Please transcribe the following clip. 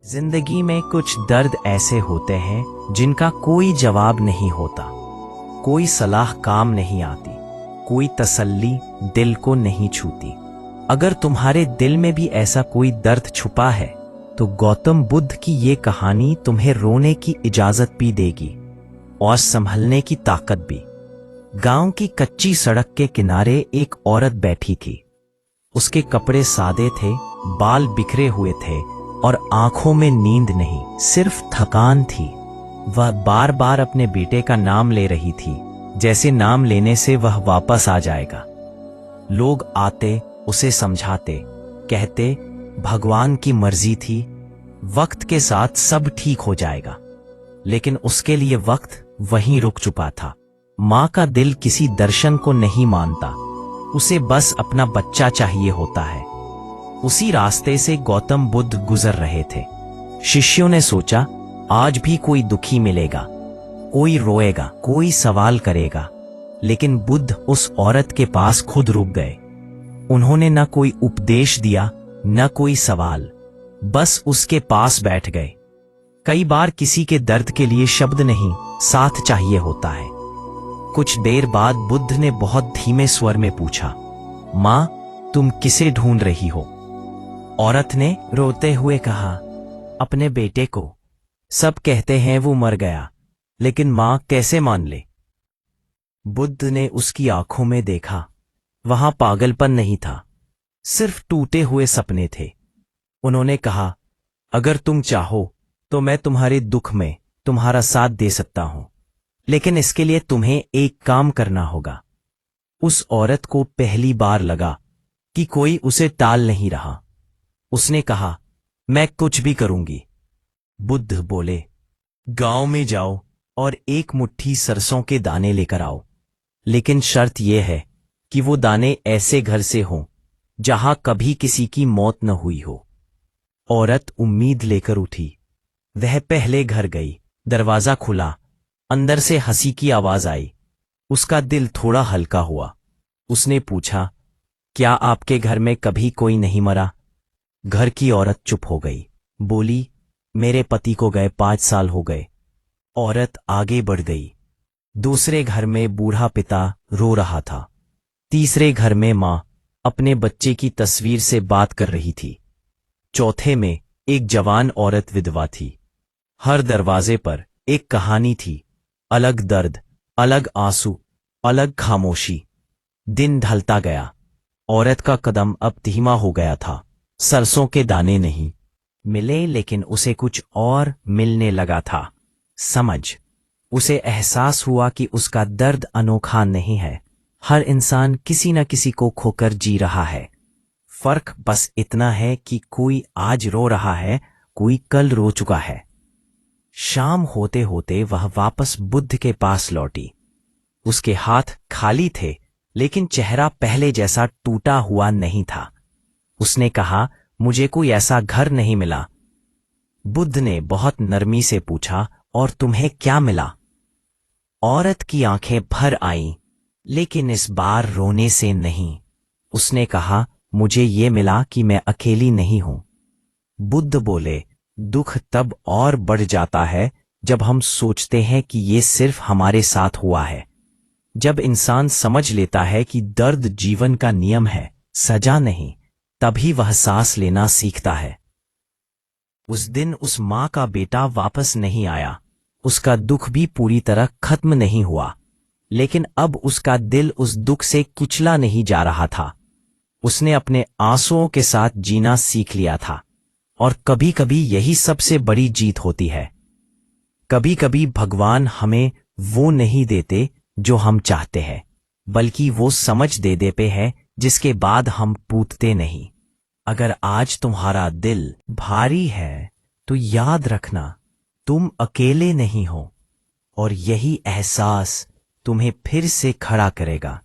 जिंदगी में कुछ दर्द ऐसे होते हैं जिनका कोई जवाब नहीं होता, कोई सलाह काम नहीं आती, कोई तसल्ली दिल को नहीं छूती। अगर तुम्हारे दिल में भी ऐसा कोई दर्द छुपा है तो गौतम बुद्ध की ये कहानी तुम्हें रोने की इजाजत भी देगी और संभलने की ताकत भी। गांव की कच्ची सड़क के किनारे एक औरत बैठी थी। उसके कपड़े सादे थे, बाल बिखरे हुए थे और आंखों में नींद नहीं, सिर्फ थकान थी। वह बार बार अपने बेटे का नाम ले रही थी, जैसे नाम लेने से वह वापस आ जाएगा। लोग आते, उसे समझाते, कहते भगवान की मर्जी थी, वक्त के साथ सब ठीक हो जाएगा। लेकिन उसके लिए वक्त वहीं रुक चुका था। माँ का दिल किसी दर्शन को नहीं मानता, उसे बस अपना बच्चा चाहिए होता है। उसी रास्ते से गौतम बुद्ध गुजर रहे थे। शिष्यों ने सोचा आज भी कोई दुखी मिलेगा, कोई रोएगा, कोई सवाल करेगा। लेकिन बुद्ध उस औरत के पास खुद रुक गए। उन्होंने न कोई उपदेश दिया, न कोई सवाल, बस उसके पास बैठ गए। कई बार किसी के दर्द के लिए शब्द नहीं, साथ चाहिए होता है। कुछ देर बाद बुद्ध ने बहुत धीमे स्वर में पूछा, माँ, तुम किसे ढूंढ रही हो? औरत ने रोते हुए कहा, अपने बेटे को। सब कहते हैं वो मर गया, लेकिन मां कैसे मान ले? बुद्ध ने उसकी आंखों में देखा। वहां पागलपन नहीं था, सिर्फ टूटे हुए सपने थे। उन्होंने कहा, अगर तुम चाहो तो मैं तुम्हारे दुख में तुम्हारा साथ दे सकता हूं, लेकिन इसके लिए तुम्हें एक काम करना होगा। उस औरत को पहली बार लगा कि कोई उसे टाल नहीं रहा। उसने कहा, मैं कुछ भी करूंगी। बुद्ध बोले, गांव में जाओ और एक मुट्ठी सरसों के दाने लेकर आओ, लेकिन शर्त यह है कि वो दाने ऐसे घर से हों जहां कभी किसी की मौत न हुई हो। औरत उम्मीद लेकर उठी। वह पहले घर गई। दरवाजा खुला, अंदर से हंसी की आवाज आई। उसका दिल थोड़ा हल्का हुआ। उसने पूछा, क्या आपके घर में कभी कोई नहीं मरा? घर की औरत चुप हो गई। बोली, मेरे पति को गए 5 साल हो गए। औरत आगे बढ़ गई। दूसरे घर में बूढ़ा पिता रो रहा था। तीसरे घर में मां अपने बच्चे की तस्वीर से बात कर रही थी। चौथे में एक जवान औरत विधवा थी। हर दरवाजे पर एक कहानी थी, अलग दर्द, अलग आंसू, अलग खामोशी। दिन ढलता गया। औरत का कदम अब धीमा हो गया था। सरसों के दाने नहीं मिले, लेकिन उसे कुछ और मिलने लगा था, समझ। उसे एहसास हुआ कि उसका दर्द अनोखा नहीं है। हर इंसान किसी न किसी को खोकर जी रहा है। फर्क बस इतना है कि कोई आज रो रहा है, कोई कल रो चुका है। शाम होते होते वह वापस बुद्ध के पास लौटी। उसके हाथ खाली थे, लेकिन चेहरा पहले जैसा टूटा हुआ नहीं था। उसने कहा, मुझे कोई ऐसा घर नहीं मिला। बुद्ध ने बहुत नरमी से पूछा, और तुम्हें क्या मिला? औरत की आंखें भर आईं, लेकिन इस बार रोने से नहीं। उसने कहा, मुझे ये मिला कि मैं अकेली नहीं हूं। बुद्ध बोले, दुख तब और बढ़ जाता है जब हम सोचते हैं कि ये सिर्फ हमारे साथ हुआ है। जब इंसान समझ लेता है कि दर्द जीवन का नियम है, सजा नहीं, तभी वह सांस लेना सीखता है। उस दिन उस मां का बेटा वापस नहीं आया। उसका दुख भी पूरी तरह खत्म नहीं हुआ, लेकिन अब उसका दिल उस दुख से कुचला नहीं जा रहा था। उसने अपने आंसुओं के साथ जीना सीख लिया था। और कभी कभी यही सबसे बड़ी जीत होती है। कभी कभी भगवान हमें वो नहीं देते जो हम चाहते हैं, बल्कि वो समझ दे देते हैं जिसके बाद हम पूछते नहीं। अगर आज तुम्हारा दिल भारी है तो याद रखना, तुम अकेले नहीं हो, और यही एहसास तुम्हें फिर से खड़ा करेगा।